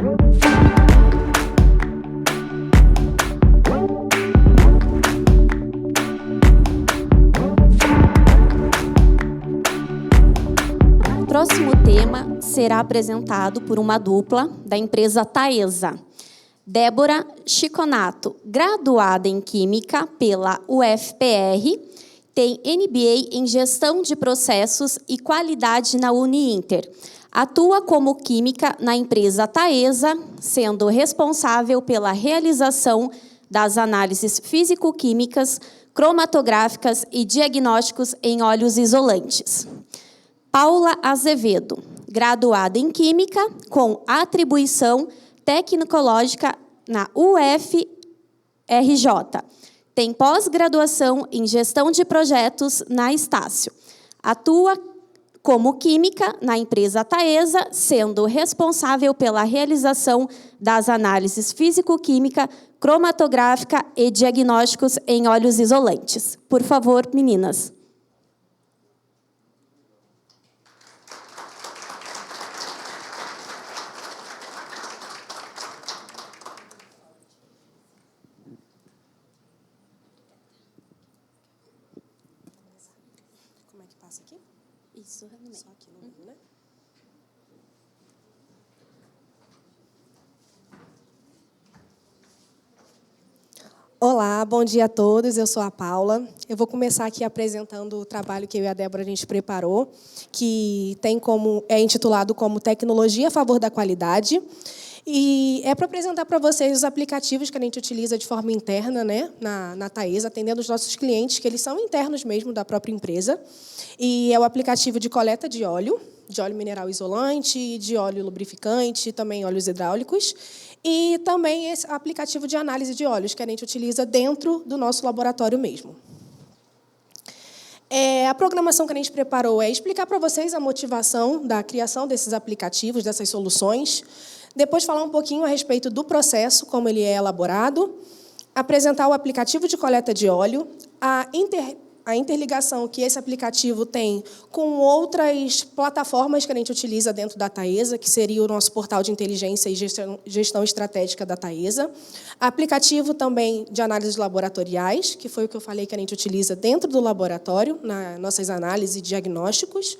O próximo tema será apresentado por uma dupla da empresa Taesa. Débora Chiconato, graduada em Química pela UFPR, tem MBA em Gestão de Processos e Qualidade na Uninter. Atua como química na empresa Taesa, sendo responsável pela realização das análises físico-químicas, cromatográficas e diagnósticos em óleos isolantes. Paula Azevedo, graduada em Química, com atribuição tecnológica na UFRJ. Tem pós-graduação em Gestão de Projetos na Estácio. Atua como química na empresa Taesa, sendo responsável pela realização das análises físico-química, cromatográfica e diagnósticos em óleos isolantes. Por favor, meninas. Como é que passa aqui? Isso, Só aqui no meio, né? Olá, bom dia a todos. Eu sou a Paula. Eu vou começar aqui apresentando o trabalho que eu e a Débora a gente preparou, que é intitulado como Tecnologia a Favor da Qualidade. E é para apresentar para vocês os aplicativos que a gente utiliza de forma interna, né, na Taesa, atendendo os nossos clientes, que eles são internos mesmo da própria empresa. E é o aplicativo de coleta de óleo mineral isolante, de óleo lubrificante, também óleos hidráulicos. E também esse aplicativo de análise de óleos, que a gente utiliza dentro do nosso laboratório mesmo. A programação que a gente preparou é explicar para vocês a motivação da criação desses aplicativos, dessas soluções, depois falar um pouquinho a respeito do processo, como ele é elaborado, apresentar o aplicativo de coleta de óleo, a interligação que esse aplicativo tem com outras plataformas que a gente utiliza dentro da Taesa, que seria o nosso portal de inteligência e gestão estratégica da Taesa. Aplicativo também de análises laboratoriais, que foi o que eu falei que a gente utiliza dentro do laboratório, nas nossas análises e diagnósticos.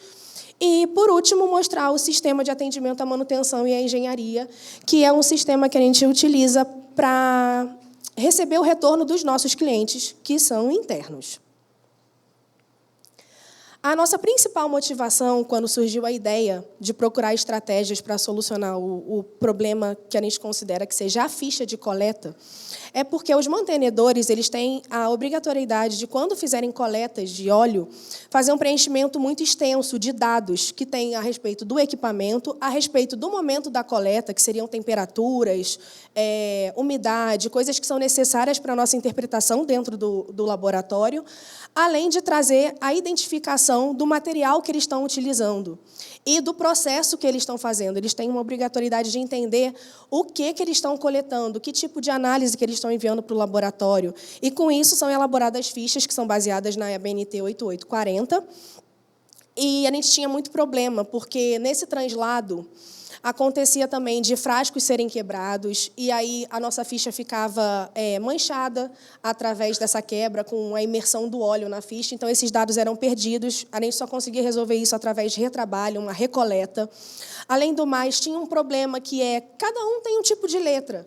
E, por último, mostrar o sistema de atendimento à manutenção e à engenharia, que é um sistema que a gente utiliza para receber o retorno dos nossos clientes, que são internos. A nossa principal motivação, quando surgiu a ideia de procurar estratégias para solucionar o problema que a gente considera que seja a ficha de coleta, é porque os mantenedores eles têm a obrigatoriedade de, quando fizerem coletas de óleo, fazer um preenchimento muito extenso de dados que tem a respeito do equipamento, a respeito do momento da coleta, que seriam temperaturas, umidade, coisas que são necessárias para a nossa interpretação dentro do laboratório, além de trazer a identificação do material que eles estão utilizando e do processo que eles estão fazendo. Eles têm uma obrigatoriedade de entender o que eles estão coletando, que tipo de análise que eles estão enviando para o laboratório. E, com isso, são elaboradas fichas que são baseadas na ABNT 8840. E a gente tinha muito problema, porque, nesse translado, acontecia também de frascos serem quebrados, e aí a nossa ficha ficava manchada através dessa quebra, com a imersão do óleo na ficha. Então, esses dados eram perdidos. A gente só conseguia resolver isso através de retrabalho, uma recoleta. Além do mais, tinha um problema que cada um tem um tipo de letra.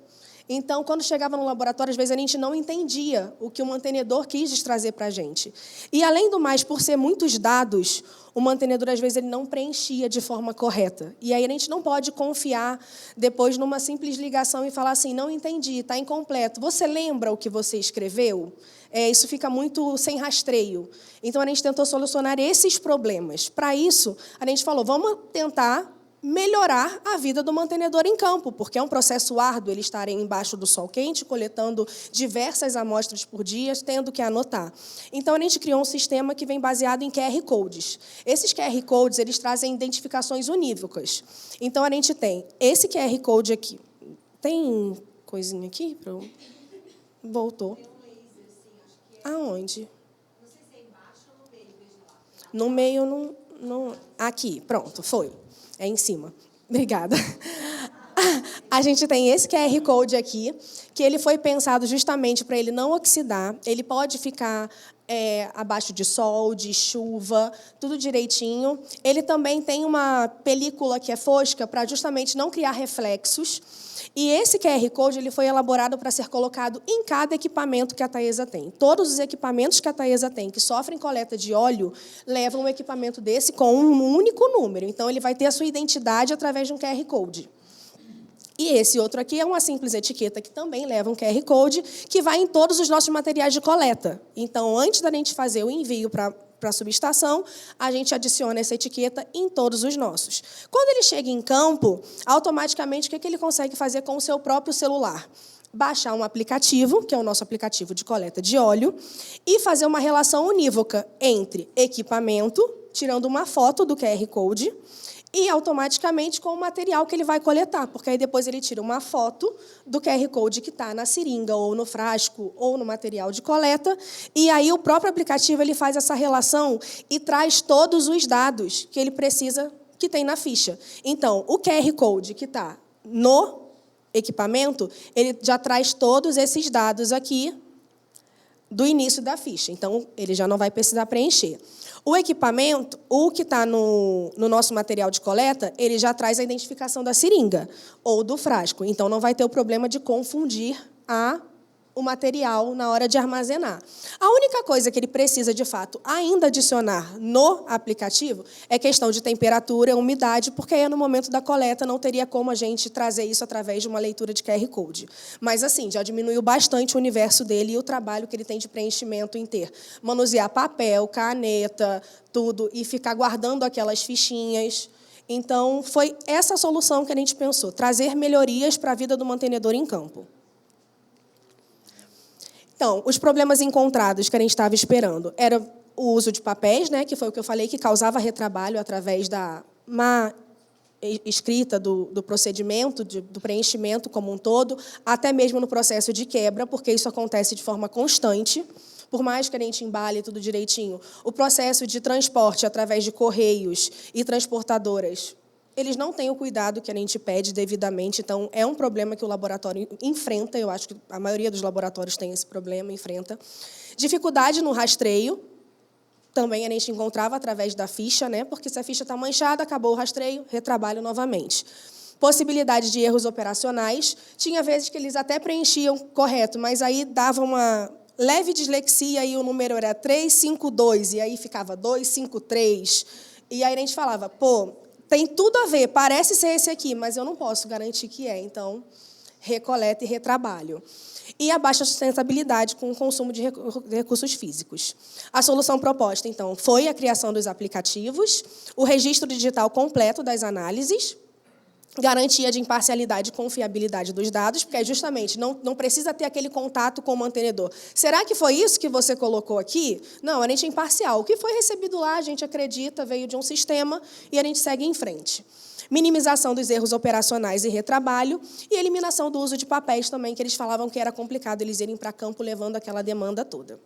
Então, quando chegava no laboratório, às vezes a gente não entendia o que o mantenedor quis trazer para a gente. E, além do mais, por ser muitos dados, o mantenedor, às vezes, ele não preenchia de forma correta. E aí a gente não pode confiar depois numa simples ligação e falar assim, não entendi, está incompleto. Você lembra o que você escreveu? Isso fica muito sem rastreio. Então, a gente tentou solucionar esses problemas. Para isso, a gente falou, vamos tentar melhorar a vida do mantenedor em campo, porque é um processo árduo eles estarem embaixo do sol quente, coletando diversas amostras por dia, tendo que anotar. Então, a gente criou um sistema que vem baseado em QR Codes. Esses QR Codes eles trazem identificações unívocas. Então, a gente tem esse QR Code aqui. Tem coisinha aqui? Voltou. Aonde? Não sei se é embaixo ou no meio. No meio, não... Aqui, pronto, foi. É em cima. Obrigada. A gente tem esse QR Code aqui, que ele foi pensado justamente para ele não oxidar. Ele pode ficar abaixo de sol, de chuva, tudo direitinho. Ele também tem uma película que é fosca para justamente não criar reflexos. E esse QR Code ele foi elaborado para ser colocado em cada equipamento que a Taesa tem. Todos os equipamentos que a Taesa tem, que sofrem coleta de óleo, levam um equipamento desse com um único número. Então, ele vai ter a sua identidade através de um QR Code. E esse outro aqui é uma simples etiqueta que também leva um QR Code, que vai em todos os nossos materiais de coleta. Então, antes da gente fazer o envio para a subestação, a gente adiciona essa etiqueta em todos os nossos. Quando ele chega em campo, automaticamente, o que ele consegue fazer com o seu próprio celular? Baixar um aplicativo, que é o nosso aplicativo de coleta de óleo, e fazer uma relação unívoca entre equipamento, tirando uma foto do QR Code, e automaticamente com o material que ele vai coletar, porque aí depois ele tira uma foto do QR Code que está na seringa, ou no frasco, ou no material de coleta, e aí o próprio aplicativo ele faz essa relação e traz todos os dados que ele precisa, que tem na ficha. Então, o QR Code que está no equipamento, ele já traz todos esses dados aqui do início da ficha. Então, ele já não vai precisar preencher. O equipamento, o que está no nosso material de coleta, ele já traz a identificação da seringa ou do frasco. Então, não vai ter o problema de confundir o material na hora de armazenar. A única coisa que ele precisa, de fato, ainda adicionar no aplicativo é questão de temperatura, umidade, porque aí, no momento da coleta, não teria como a gente trazer isso através de uma leitura de QR Code. Mas, assim, já diminuiu bastante o universo dele e o trabalho que ele tem de preenchimento em ter. Manusear papel, caneta, tudo, e ficar guardando aquelas fichinhas. Então, foi essa a solução que a gente pensou, trazer melhorias para a vida do mantenedor em campo. Então, os problemas encontrados que a gente estava esperando era o uso de papéis, né, que foi o que eu falei, que causava retrabalho através da má escrita do procedimento, do preenchimento como um todo, até mesmo no processo de quebra, porque isso acontece de forma constante. Por mais que a gente embale tudo direitinho, o processo de transporte através de correios e transportadoras, eles não têm o cuidado que a gente pede devidamente, então é um problema que o laboratório enfrenta, eu acho que a maioria dos laboratórios tem esse problema, enfrenta. Dificuldade no rastreio, também a gente encontrava através da ficha, né? Porque se a ficha está manchada, acabou o rastreio, retrabalho novamente. Possibilidade de erros operacionais, tinha vezes que eles até preenchiam correto, mas aí dava uma leve dislexia e o número era 352, e aí ficava 253, e aí a gente falava, pô, tem tudo a ver, parece ser esse aqui, mas eu não posso garantir que é. Então, recoleta e retrabalho. E a baixa sustentabilidade com o consumo de recursos físicos. A solução proposta, então, foi a criação dos aplicativos, o registro digital completo das análises, garantia de imparcialidade e confiabilidade dos dados, porque justamente não precisa ter aquele contato com o mantenedor. Será que foi isso que você colocou aqui? Não, a gente é imparcial. O que foi recebido lá, a gente acredita, veio de um sistema e a gente segue em frente. Minimização dos erros operacionais e retrabalho e eliminação do uso de papéis também, que eles falavam que era complicado eles irem para campo levando aquela demanda toda.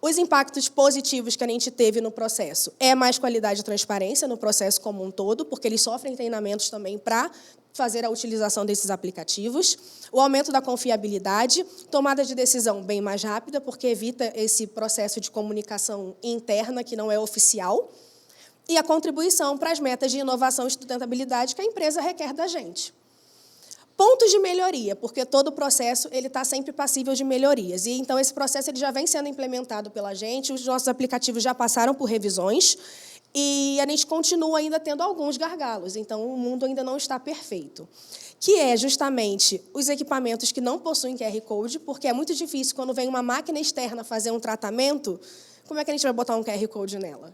Os impactos positivos que a gente teve no processo é mais qualidade e transparência no processo como um todo, porque eles sofrem treinamentos também para fazer a utilização desses aplicativos. O aumento da confiabilidade, tomada de decisão bem mais rápida, porque evita esse processo de comunicação interna que não é oficial, e a contribuição para as metas de inovação e sustentabilidade que a empresa requer da gente. Pontos de melhoria, porque todo o processo está sempre passível de melhorias. E, então, esse processo ele já vem sendo implementado pela gente, os nossos aplicativos já passaram por revisões, e a gente continua ainda tendo alguns gargalos. Então, o mundo ainda não está perfeito. Que é, justamente, os equipamentos que não possuem QR Code, porque é muito difícil, quando vem uma máquina externa fazer um tratamento, como é que a gente vai botar um QR Code nela?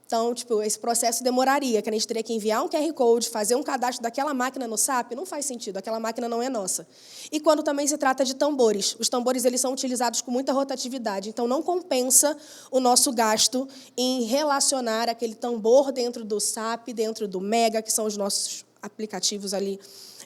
Então, esse processo demoraria, que a gente teria que enviar um QR Code, fazer um cadastro daquela máquina no SAP, não faz sentido, aquela máquina não é nossa. E quando também se trata de tambores, os tambores eles são utilizados com muita rotatividade, então não compensa o nosso gasto em relacionar aquele tambor dentro do SAP, dentro do Mega, que são os nossos aplicativos ali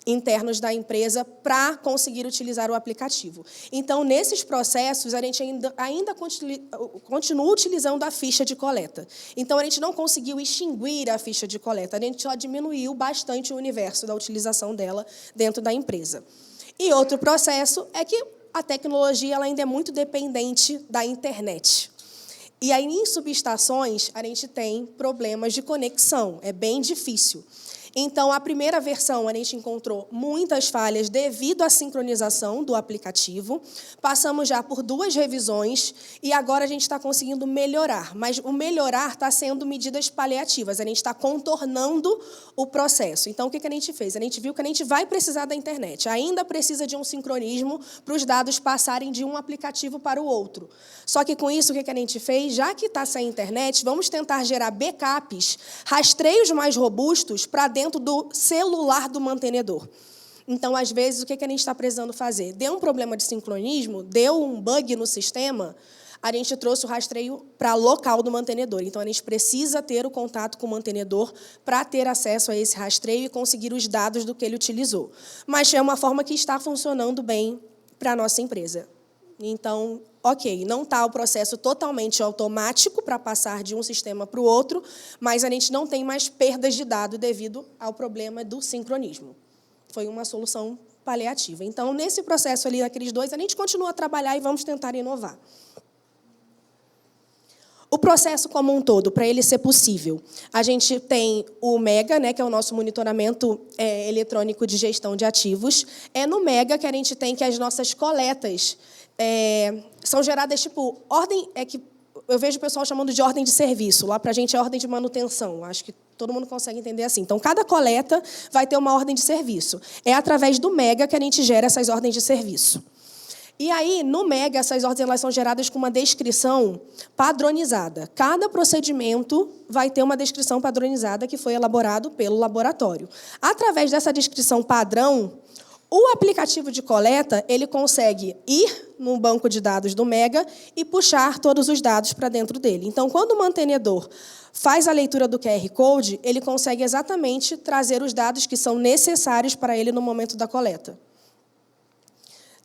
internos da empresa para conseguir utilizar o aplicativo. Então, nesses processos, a gente ainda continua utilizando a ficha de coleta. Então, a gente não conseguiu extinguir a ficha de coleta, a gente só diminuiu bastante o universo da utilização dela dentro da empresa. E outro processo é que a tecnologia ela ainda é muito dependente da internet. E aí, em subestações, a gente tem problemas de conexão, é bem difícil. Então, a primeira versão, a gente encontrou muitas falhas devido à sincronização do aplicativo. Passamos já por 2 revisões e agora a gente está conseguindo melhorar. Mas o melhorar está sendo medidas paliativas, a gente está contornando o processo. Então, o que a gente fez? A gente viu que a gente vai precisar da internet. Ainda precisa de um sincronismo para os dados passarem de um aplicativo para o outro. Só que, com isso, o que a gente fez? Já que está sem internet, vamos tentar gerar backups, rastreios mais robustos para dentro do celular do mantenedor. Então, às vezes, o que a gente está precisando fazer? Deu um problema de sincronismo, deu um bug no sistema, a gente trouxe o rastreio para local do mantenedor. Então, a gente precisa ter o contato com o mantenedor para ter acesso a esse rastreio e conseguir os dados do que ele utilizou. Mas é uma forma que está funcionando bem para a nossa empresa. Então, ok, não está o processo totalmente automático para passar de um sistema para o outro, mas a gente não tem mais perdas de dado devido ao problema do sincronismo. Foi uma solução paliativa. Então, nesse processo ali, daqueles 2, a gente continua a trabalhar e vamos tentar inovar. O processo como um todo, para ele ser possível, a gente tem o MEGA, né, que é o nosso monitoramento eletrônico de gestão de ativos. É no MEGA que a gente tem que as nossas coletas são geradas, tipo, ordem, que eu vejo o pessoal chamando de ordem de serviço. Lá, para a gente, é ordem de manutenção. Acho que todo mundo consegue entender assim. Então, cada coleta vai ter uma ordem de serviço. É através do MEGA que a gente gera essas ordens de serviço. E aí, no MEGA, essas ordens elas são geradas com uma descrição padronizada. Cada procedimento vai ter uma descrição padronizada que foi elaborado pelo laboratório. Através dessa descrição padrão, o aplicativo de coleta ele consegue ir no banco de dados do MEGA e puxar todos os dados para dentro dele. Então, quando o mantenedor faz a leitura do QR Code, ele consegue exatamente trazer os dados que são necessários para ele no momento da coleta.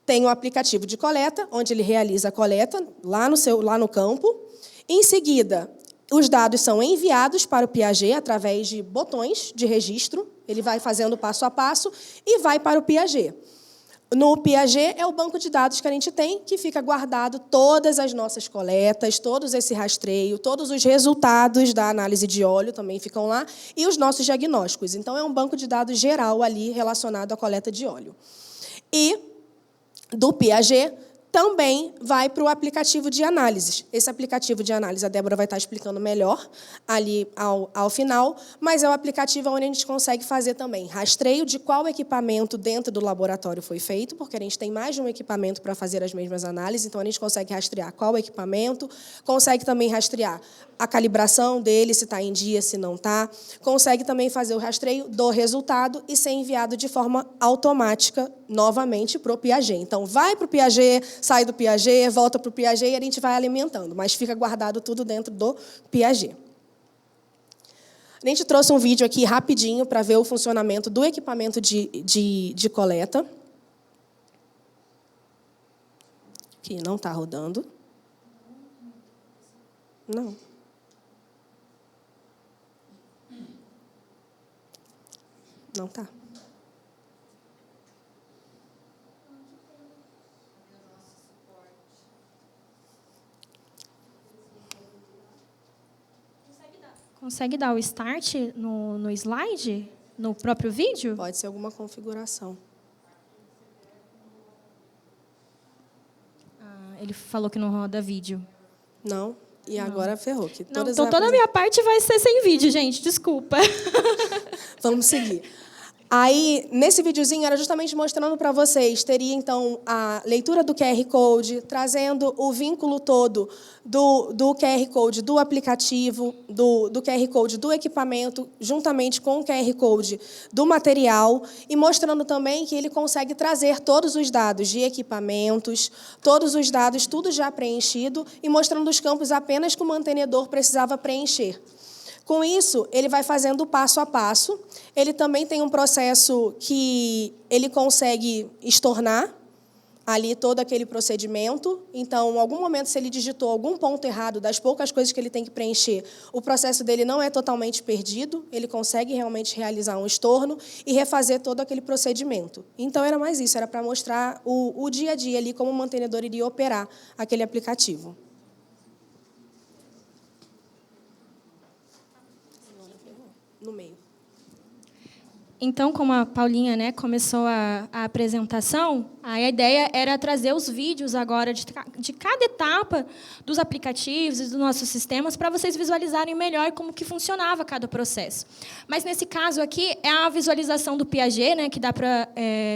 Tem o aplicativo de coleta, onde ele realiza a coleta lá no campo. Em seguida, os dados são enviados para o Piaget através de botões de registro. Ele vai fazendo passo a passo e vai para o Piaget. No Piaget é o banco de dados que a gente tem, que fica guardado todas as nossas coletas, todos esse rastreio, todos os resultados da análise de óleo também ficam lá, e os nossos diagnósticos. Então, é um banco de dados geral ali relacionado à coleta de óleo. E do Piaget também vai para o aplicativo de análises. Esse aplicativo de análise, a Débora vai estar explicando melhor ali ao final, mas é o aplicativo onde a gente consegue fazer também rastreio de qual equipamento dentro do laboratório foi feito, porque a gente tem mais de um equipamento para fazer as mesmas análises, então a gente consegue rastrear qual equipamento, consegue também rastrear a calibração dele, se está em dia, se não está, consegue também fazer o rastreio do resultado e ser enviado de forma automática novamente para o Piaget. Então, vai para o Piaget, sai do Piaget, volta para o Piaget e a gente vai alimentando, mas fica guardado tudo dentro do Piaget. A gente trouxe um vídeo aqui rapidinho para ver o funcionamento do equipamento de coleta. Que não está rodando. Não. Não está. Consegue dar o start no slide, no próprio vídeo? Pode ser alguma configuração. Ele falou que não roda vídeo. Não, e agora ferrou. Que não, então toda a minha parte vai ser sem vídeo, gente, desculpa. Vamos seguir. Aí, nesse videozinho, era justamente mostrando para vocês, teria, então, a leitura do QR Code, trazendo o vínculo todo do QR Code do aplicativo, do QR Code do equipamento, juntamente com o QR Code do material, e mostrando também que ele consegue trazer todos os dados de equipamentos, todos os dados, tudo já preenchido, e mostrando os campos apenas que o mantenedor precisava preencher. Com isso, ele vai fazendo passo a passo. Ele também tem um processo que ele consegue estornar ali todo aquele procedimento. Então, em algum momento, se ele digitou algum ponto errado, das poucas coisas que ele tem que preencher, o processo dele não é totalmente perdido, ele consegue realmente realizar um estorno e refazer todo aquele procedimento. Então, era mais isso, era para mostrar o dia a dia ali, como o mantenedor iria operar aquele aplicativo. No meio. Então, como a Paulinha, né, começou a apresentação, a ideia era trazer os vídeos agora de cada etapa dos aplicativos e dos nossos sistemas para vocês visualizarem melhor como que funcionava cada processo. Mas, nesse caso aqui, é a visualização do Piaget, né, que dá para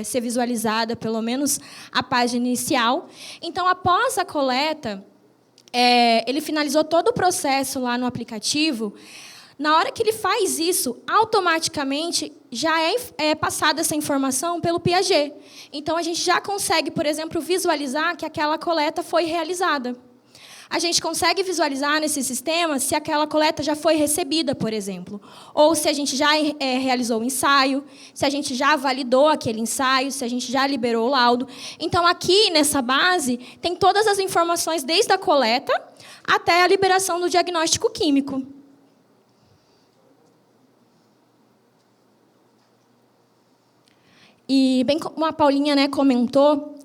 ser visualizada, pelo menos, a página inicial. Então, após a coleta, ele finalizou todo o processo lá no aplicativo. Na hora que ele faz isso, automaticamente já é passada essa informação pelo Piaget. Então, a gente já consegue, por exemplo, visualizar que aquela coleta foi realizada. A gente consegue visualizar nesse sistema se aquela coleta já foi recebida, por exemplo. Ou se a gente já realizou o ensaio, se a gente já validou aquele ensaio, se a gente já liberou o laudo. Então, aqui, nessa base, tem todas as informações, desde a coleta até a liberação do diagnóstico químico. E, bem como a Paulinha, né, comentou,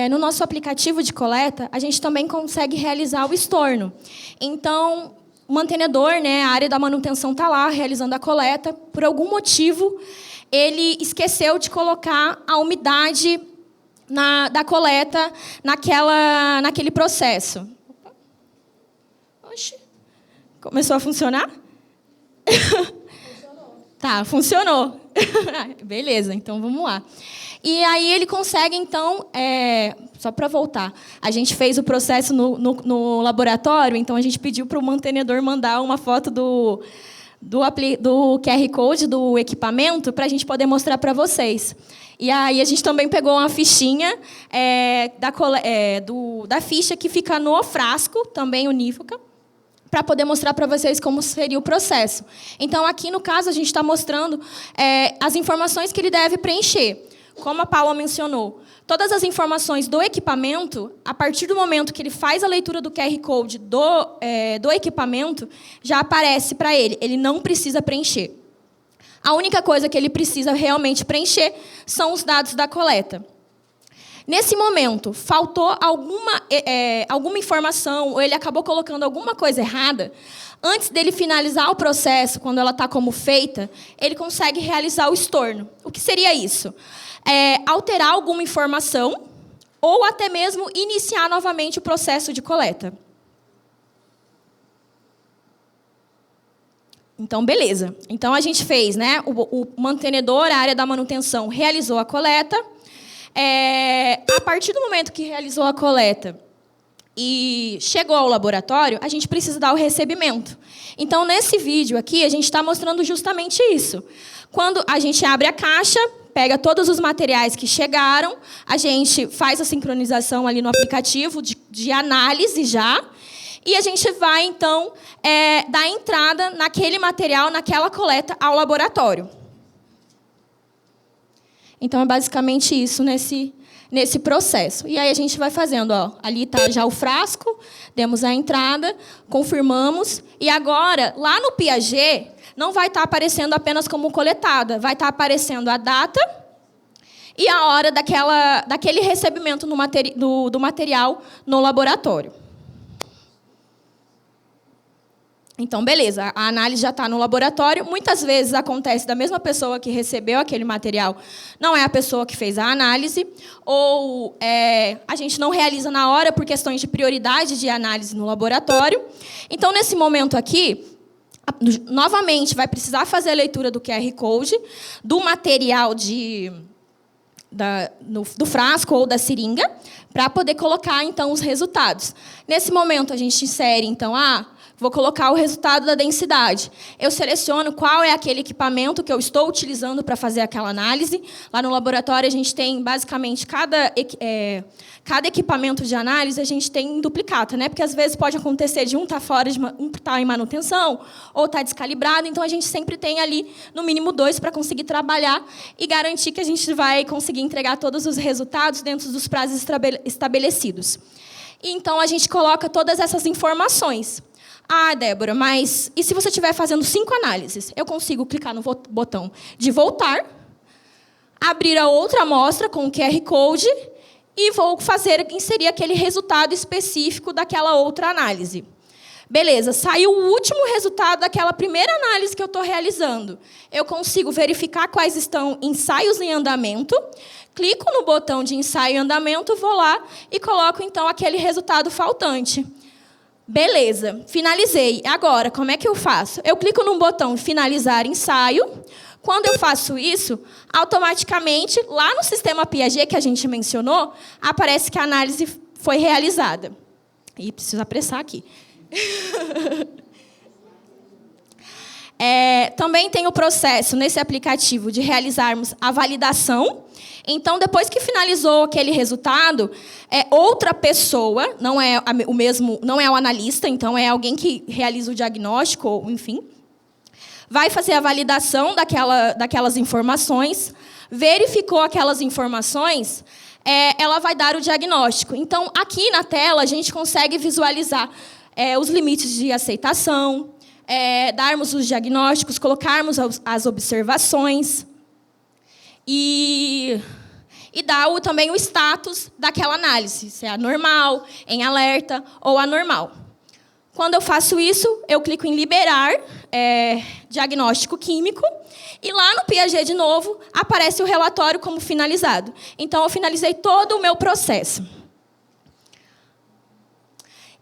no nosso aplicativo de coleta, a gente também consegue realizar o estorno. Então, o mantenedor, né, a área da manutenção está lá, realizando a coleta. Por algum motivo, ele esqueceu de colocar a umidade da coleta naquele processo. Oxi, começou a funcionar? Tá, funcionou. Beleza, então vamos lá. E aí ele consegue, então, só para voltar, a gente fez o processo no laboratório, então a gente pediu para o mantenedor mandar uma foto do QR Code do equipamento para a gente poder mostrar para vocês. E aí a gente também pegou uma fichinha da ficha que fica no frasco, também unívoca, para poder mostrar para vocês como seria o processo. Então, aqui, no caso, a gente está mostrando as informações que ele deve preencher. Como a Paula mencionou, todas as informações do equipamento, a partir do momento que ele faz a leitura do QR Code do equipamento, já aparece para ele. Ele não precisa preencher. A única coisa que ele precisa realmente preencher são os dados da coleta. Nesse momento, faltou alguma informação, ou ele acabou colocando alguma coisa errada, antes dele finalizar o processo, quando ela está como feita, ele consegue realizar o estorno. O que seria isso? Alterar alguma informação, ou até mesmo iniciar novamente o processo de coleta. Então, beleza. Então, a gente fez, né? O mantenedor, a área da manutenção, realizou a coleta. A partir do momento que realizou a coleta e chegou ao laboratório, a gente precisa dar o recebimento. Então, nesse vídeo aqui, a gente está mostrando justamente isso. Quando a gente abre a caixa, pega todos os materiais que chegaram, a gente faz a sincronização ali no aplicativo de análise já, e a gente vai, então, dar entrada naquele material, naquela coleta, ao laboratório. Então, é basicamente isso nesse processo. E aí a gente vai fazendo. Ó, ali está já o frasco, demos a entrada, confirmamos. E agora, lá no Piaget, não vai estar aparecendo apenas como coletada. Vai estar aparecendo a data e a hora daquele recebimento do material no laboratório. Então, beleza, a análise já está no laboratório. Muitas vezes acontece da mesma pessoa que recebeu aquele material, não é a pessoa que fez a análise, ou a gente não realiza na hora por questões de prioridade de análise no laboratório. Então, nesse momento aqui, novamente, vai precisar fazer a leitura do QR Code, do material do frasco ou da seringa, para poder colocar, então, os resultados. Nesse momento, a gente insere, então, Vou colocar o resultado da densidade. Eu seleciono qual é aquele equipamento que eu estou utilizando para fazer aquela análise. Lá no laboratório, a gente tem, basicamente, cada equipamento de análise, a gente tem em duplicata, né? Porque, às vezes, pode acontecer de um estar em manutenção, ou estar descalibrado. Então, a gente sempre tem ali, no mínimo, 2 para conseguir trabalhar e garantir que a gente vai conseguir entregar todos os resultados dentro dos prazos estabelecidos. E, então, a gente coloca todas essas informações. Ah, Débora, mas e se você estiver fazendo 5 análises? Eu consigo clicar no botão de voltar, abrir a outra amostra com o QR Code e vou inserir aquele resultado específico daquela outra análise. Beleza, saiu o último resultado daquela primeira análise que eu estou realizando. Eu consigo verificar quais estão ensaios em andamento, clico no botão de ensaio em andamento, vou lá e coloco, então, aquele resultado faltante. Beleza, finalizei. Agora, como é que eu faço? Eu clico no botão finalizar ensaio. Quando eu faço isso, automaticamente, lá no sistema Piaget que a gente mencionou, aparece que a análise foi realizada. E preciso apressar aqui. Também tem o processo, nesse aplicativo, de realizarmos a validação. Então, depois que finalizou aquele resultado, outra pessoa, não é o analista, então é alguém que realiza o diagnóstico, ou, enfim, vai fazer a validação daquelas informações, verificou aquelas informações, ela vai dar o diagnóstico. Então, aqui na tela, a gente consegue visualizar os limites de aceitação, darmos os diagnósticos, colocarmos as observações e dar também o status daquela análise, se é anormal, em alerta ou anormal. Quando eu faço isso, eu clico em liberar diagnóstico químico e lá no Piaget, de novo, aparece o relatório como finalizado. Então, eu finalizei todo o meu processo.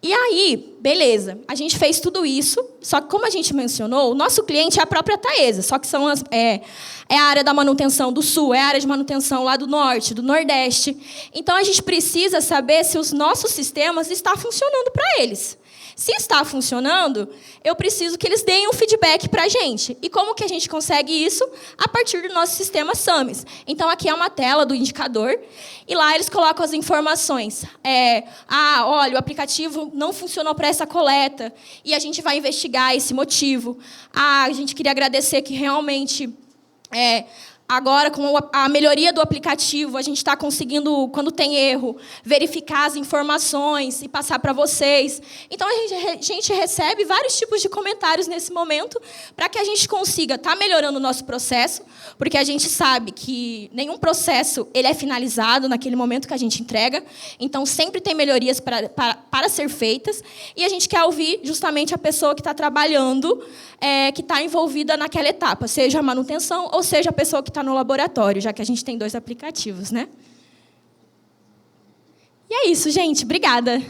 E aí, beleza, a gente fez tudo isso, só que como a gente mencionou, o nosso cliente é a própria Taesa, só que é a área da manutenção do Sul, é a área de manutenção lá do Norte, do Nordeste. Então, a gente precisa saber se os nossos sistemas estão funcionando para eles. Se está funcionando, eu preciso que eles deem um feedback para a gente. E como que a gente consegue isso? A partir do nosso sistema SAMES. Então, aqui é uma tela do indicador, e lá eles colocam as informações. Olha, o aplicativo não funcionou para essa coleta, e a gente vai investigar esse motivo. A gente queria agradecer que realmente... Agora, com a melhoria do aplicativo, a gente está conseguindo, quando tem erro, verificar as informações e passar para vocês. Então, a gente recebe vários tipos de comentários nesse momento para que a gente consiga estar melhorando o nosso processo, porque a gente sabe que nenhum processo ele é finalizado naquele momento que a gente entrega. Então, sempre tem melhorias para ser feitas. E a gente quer ouvir justamente a pessoa que está trabalhando, que está envolvida naquela etapa, seja a manutenção ou seja a pessoa que está no laboratório, já que a gente tem 2 aplicativos, né? E é isso, gente. Obrigada.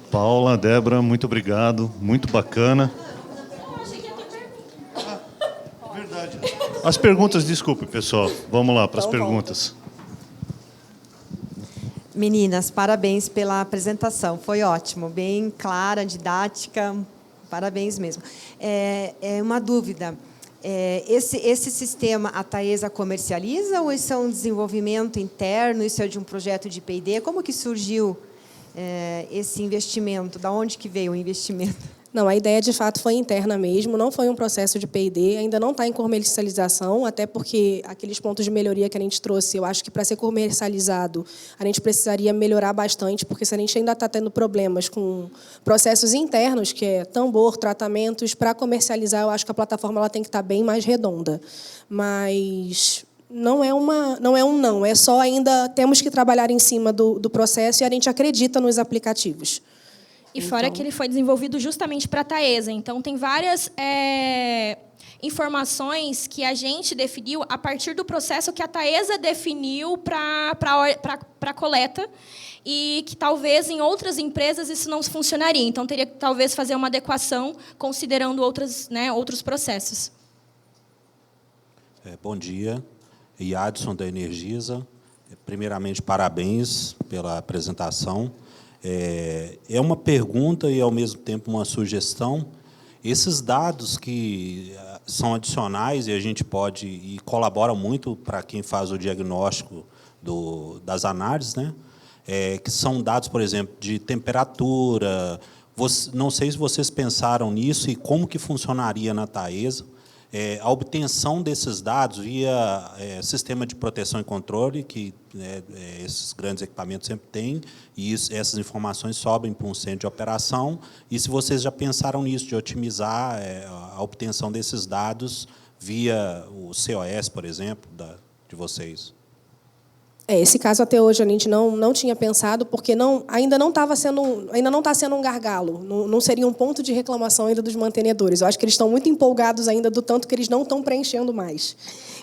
Paula, Débora, muito obrigado, muito bacana. Verdade. As perguntas, desculpe, pessoal. Vamos lá para as perguntas. Meninas, parabéns pela apresentação. Foi ótimo, bem clara, didática. Parabéns mesmo. Uma dúvida. Esse sistema a Taesa comercializa ou isso é um desenvolvimento interno? Isso é de um projeto de P&D? Como que surgiu esse investimento? Da onde que veio o investimento? Não, a ideia, de fato, foi interna mesmo, não foi um processo de P&D, ainda não está em comercialização, até porque aqueles pontos de melhoria que a gente trouxe, eu acho que, para ser comercializado, a gente precisaria melhorar bastante, porque se a gente ainda está tendo problemas com processos internos, que é tambor, tratamentos, para comercializar, eu acho que a plataforma ela tem que estar bem mais redonda. Mas... não é só ainda temos que trabalhar em cima do processo e a gente acredita nos aplicativos. E fora que ele foi desenvolvido justamente para a Taesa. Então, tem várias informações que a gente definiu a partir do processo que a Taesa definiu para a coleta, e que talvez em outras empresas isso não funcionaria. Então, teria que talvez fazer uma adequação considerando outros processos. Bom dia. Iadson, da Energisa. Primeiramente, parabéns pela apresentação. É uma pergunta e, ao mesmo tempo, uma sugestão. Esses dados que são adicionais e a gente pode e colaboram muito para quem faz o diagnóstico das análises, né? Que são dados, por exemplo, de temperatura. Não sei se vocês pensaram nisso e como que funcionaria na Taesa a obtenção desses dados via sistema de proteção e controle, que esses grandes equipamentos sempre têm, e essas informações sobem para um centro de operação. E se vocês já pensaram nisso, de otimizar a obtenção desses dados via o COS, por exemplo, de vocês? Esse caso até hoje a gente não tinha pensado, porque ainda não está sendo um gargalo, não seria um ponto de reclamação ainda dos mantenedores. Eu acho que eles estão muito empolgados ainda do tanto que eles não estão preenchendo mais.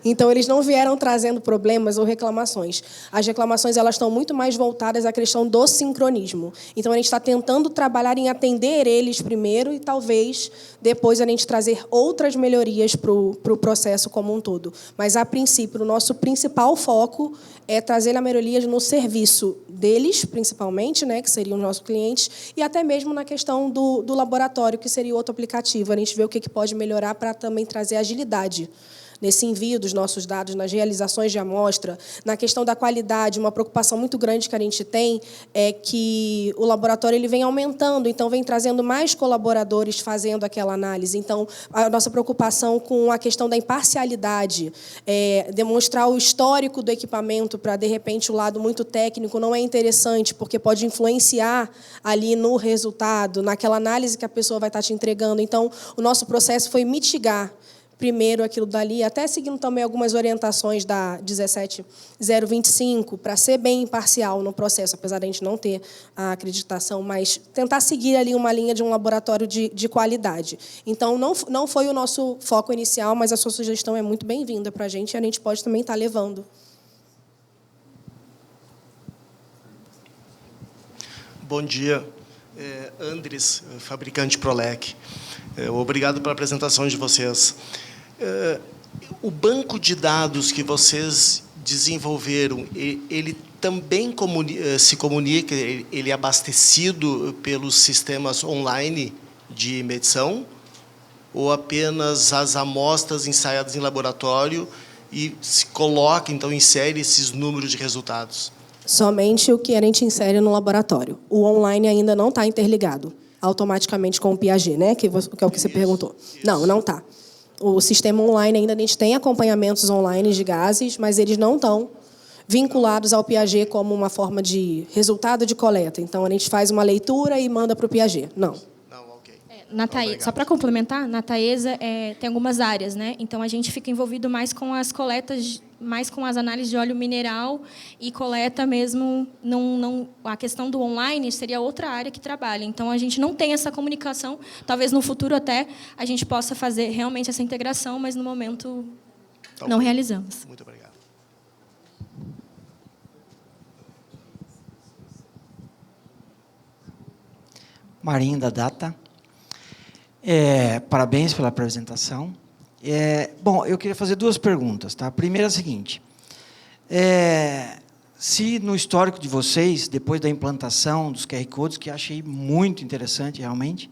Então, eles não vieram trazendo problemas ou reclamações. As reclamações elas estão muito mais voltadas à questão do sincronismo. Então, a gente está tentando trabalhar em atender eles primeiro e, talvez, depois a gente trazer outras melhorias para o processo como um todo. Mas, a princípio, o nosso principal foco é trazer a melhoria no serviço deles, principalmente, né, que seriam os nossos clientes, e até mesmo na questão do laboratório, que seria outro aplicativo. A gente vê o que pode melhorar para também trazer agilidade nesse envio dos nossos dados, nas realizações de amostra, na questão da qualidade. Uma preocupação muito grande que a gente tem é que o laboratório ele vem aumentando, então vem trazendo mais colaboradores fazendo aquela análise. Então, a nossa preocupação com a questão da imparcialidade, demonstrar o histórico do equipamento para, de repente, o lado muito técnico não é interessante, porque pode influenciar ali no resultado, naquela análise que a pessoa vai estar te entregando. Então, o nosso processo foi mitigar primeiro aquilo dali, até seguindo também algumas orientações da 17025, para ser bem imparcial no processo, apesar de a gente não ter a acreditação, mas tentar seguir ali uma linha de um laboratório de qualidade. Então, não foi o nosso foco inicial, mas a sua sugestão é muito bem-vinda para a gente, e a gente pode também estar levando. Bom dia. Andres, fabricante Prolec. Obrigado pela apresentação de vocês. O banco de dados que vocês desenvolveram, ele também se comunica, ele é abastecido pelos sistemas online de medição, ou apenas as amostras ensaiadas em laboratório e se coloca, então, insere esses números de resultados? Somente o que a gente insere no laboratório. O online ainda não está interligado automaticamente com o Piaget, né? Que é o que você perguntou. Não está. O sistema online ainda a gente tem acompanhamentos online de gases, mas eles não estão vinculados ao Piaget como uma forma de resultado de coleta. Então, a gente faz uma leitura e manda para o Piaget. Não. Na Taesa, só para complementar, na Taesa tem algumas áreas, né? Então a gente fica envolvido mais com as coletas, mais com as análises de óleo mineral e coleta mesmo. A questão do online seria outra área que trabalha. Então a gente não tem essa comunicação. Talvez no futuro até a gente possa fazer realmente essa integração, mas no momento não realizamos. Muito obrigado. Marinho da Data. Parabéns pela apresentação. Bom, eu queria fazer duas perguntas. Tá? A primeira é a seguinte. Se no histórico de vocês, depois da implantação dos QR Codes, que achei muito interessante realmente,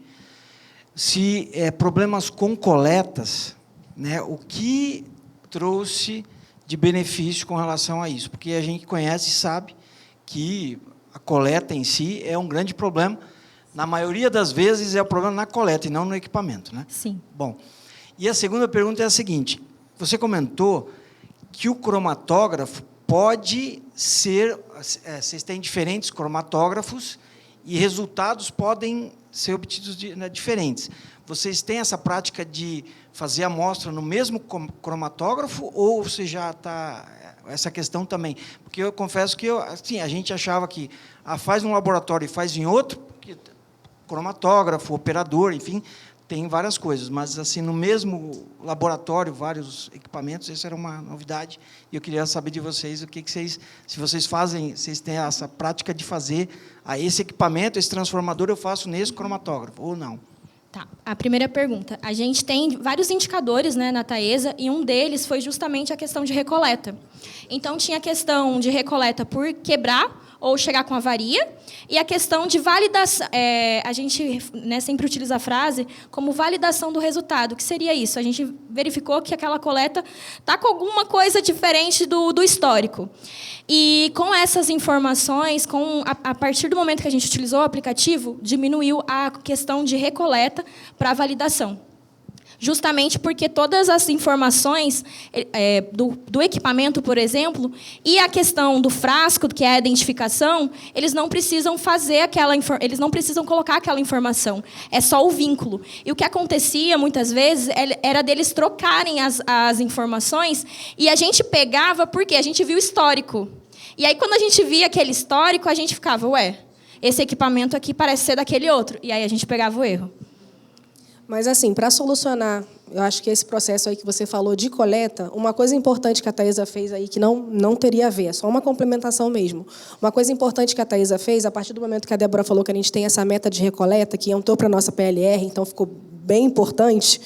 se problemas com coletas, né, o que trouxe de benefício com relação a isso? Porque a gente conhece e sabe que a coleta em si é um grande problema. Na maioria das vezes é o problema na coleta e não no equipamento, né? Sim. Bom, e a segunda pergunta é a seguinte. Você comentou que o cromatógrafo pode ser... Vocês têm diferentes cromatógrafos e resultados podem ser obtidos diferentes. Vocês têm essa prática de fazer a amostra no mesmo cromatógrafo ou você já está... Essa questão também? Porque eu confesso que assim, a gente achava que faz num laboratório e faz em outro... cromatógrafo, operador, enfim, tem várias coisas. Mas, assim, no mesmo laboratório, vários equipamentos, isso era uma novidade. E eu queria saber de vocês, o que vocês, se vocês fazem, vocês têm essa prática de fazer esse equipamento, esse transformador, eu faço nesse cromatógrafo, ou não? Tá. A primeira pergunta. A gente tem vários indicadores, né, na Taesa, e um deles foi justamente a questão de recoleta. Então, tinha a questão de recoleta por quebrar ou chegar com avaria, e a questão de validação. A gente, né, sempre utiliza a frase como validação do resultado. O que seria isso? A gente verificou que aquela coleta está com alguma coisa diferente do histórico. E, com essas informações, a partir do momento que a gente utilizou o aplicativo, diminuiu a questão de recoleta para validação. Justamente porque todas as informações do equipamento, por exemplo, e a questão do frasco, que é a identificação, eles não precisam eles não precisam colocar aquela informação. É só o vínculo. E o que acontecia, muitas vezes, era deles trocarem as informações, e a gente pegava porque a gente viu o histórico. E aí, quando a gente via aquele histórico, a gente ficava, esse equipamento aqui parece ser daquele outro. E aí a gente pegava o erro. Mas, assim, para solucionar, eu acho que esse processo aí que você falou de coleta, uma coisa importante que a Taesa fez aí, que não teria a ver, é só uma complementação mesmo. Uma coisa importante que a Taesa fez, a partir do momento que a Débora falou que a gente tem essa meta de recoleta, que entrou para a nossa PLR, então ficou bem importante,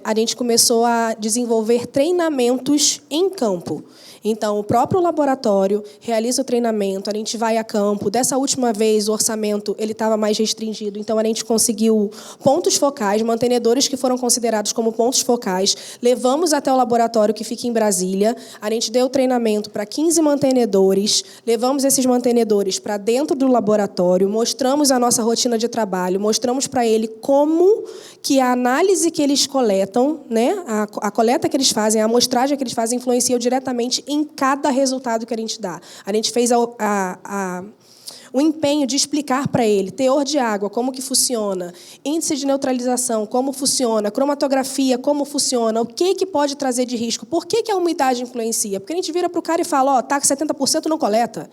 a gente começou a desenvolver treinamentos em campo. Então, o próprio laboratório realiza o treinamento, a gente vai a campo. Dessa última vez, o orçamento estava mais restringido, então a gente conseguiu pontos focais, mantenedores que foram considerados como pontos focais. Levamos até o laboratório, que fica em Brasília. A gente deu treinamento para 15 mantenedores, levamos esses mantenedores para dentro do laboratório, mostramos a nossa rotina de trabalho, mostramos para ele como que a análise que eles coletam, né, a coleta que eles fazem, a amostragem que eles fazem, influencia diretamente em cada resultado que a gente dá. A gente fez o empenho de explicar para ele teor de água, como que funciona, índice de neutralização, como funciona, cromatografia, como funciona, o que pode trazer de risco, por que a umidade influencia. Porque a gente vira para o cara e fala, está com 70%, não coleta.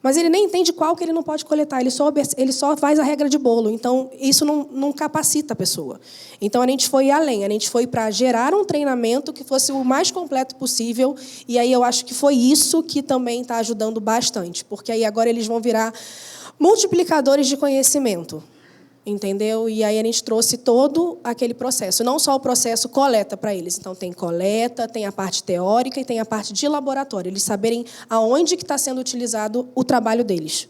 Mas ele nem entende qual que ele não pode coletar, ele só faz a regra de bolo. Então, isso não capacita a pessoa. Então, a gente foi além, a gente foi para gerar um treinamento que fosse o mais completo possível, e aí eu acho que foi isso que também está ajudando bastante, porque aí agora eles vão virar multiplicadores de conhecimento. Entendeu? E aí a gente trouxe todo aquele processo, não só o processo coleta para eles. Então, tem coleta, tem a parte teórica e tem a parte de laboratório. Eles saberem aonde que está sendo utilizado o trabalho deles.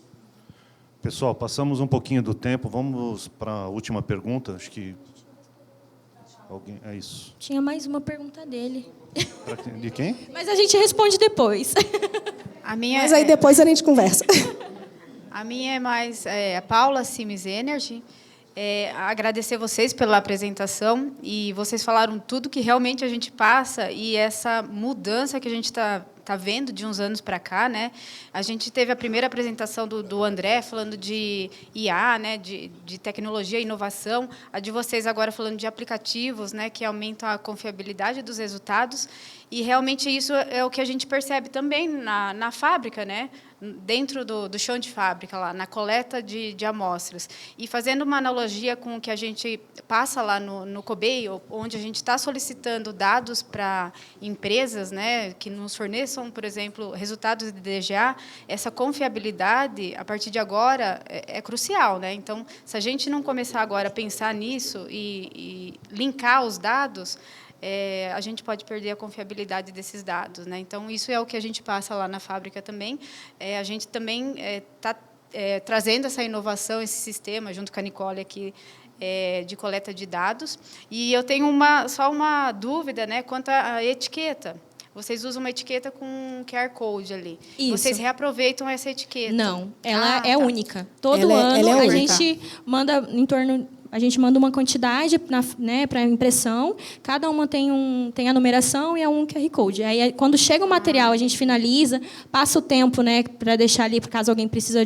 Pessoal, passamos um pouquinho do tempo. Vamos para a última pergunta. Acho que... alguém... É isso. Tinha mais uma pergunta dele. De quem? Mas a gente responde depois. Mas aí depois a gente conversa. A minha é mais a Paula Sims Energy. Agradecer vocês pela apresentação, e vocês falaram tudo que realmente a gente passa, e essa mudança que a gente está vendo de uns anos para cá, né? A gente teve a primeira apresentação do André falando de IA, né? de tecnologia e inovação, a de vocês agora falando de aplicativos, né? Que aumentam a confiabilidade dos resultados, e realmente isso é o que a gente percebe também na fábrica, né? Dentro do chão de fábrica, lá, na coleta de amostras. E fazendo uma analogia com o que a gente passa lá no COBEI, onde a gente está solicitando dados para empresas, né, que nos forneçam, por exemplo, resultados de DGA, essa confiabilidade, a partir de agora, é crucial. Né? Então, se a gente não começar agora a pensar nisso e linkar os dados, a gente pode perder a confiabilidade desses dados. Né? Então, isso é o que a gente passa lá na fábrica também. A gente também está trazendo essa inovação, esse sistema, junto com a Nicole aqui, de coleta de dados. E eu tenho só uma dúvida, né, quanto à etiqueta. Vocês usam uma etiqueta com um QR Code ali. Isso. Vocês reaproveitam essa etiqueta? Não, ela é única. Todo ano a gente manda em torno... A gente manda uma quantidade, né, para impressão, cada uma tem a numeração e é um QR Code. Aí, quando chega o material, a gente finaliza, passa o tempo, né, para deixar ali, caso alguém precisa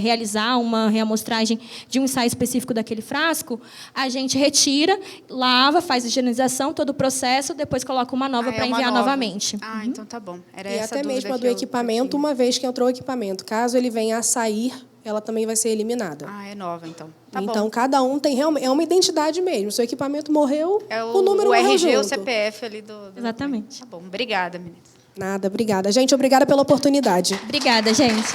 realizar uma reamostragem de um ensaio específico daquele frasco, a gente retira, lava, faz a higienização, todo o processo, depois coloca uma nova para enviar novamente. Então tá bom. Era e essa até mesmo a do equipamento, uma vez que entrou o equipamento, caso ele venha a sair ela também vai ser eliminada. Ah, é nova, então. Tá Então, bom. cada um tem realmente... É uma identidade mesmo. Se o equipamento morreu, É o número o morreu RG, o junto. CPF ali do... Exatamente. Tá bom, obrigada, meninas. Nada, obrigada. Gente, obrigada pela oportunidade. Obrigada, gente.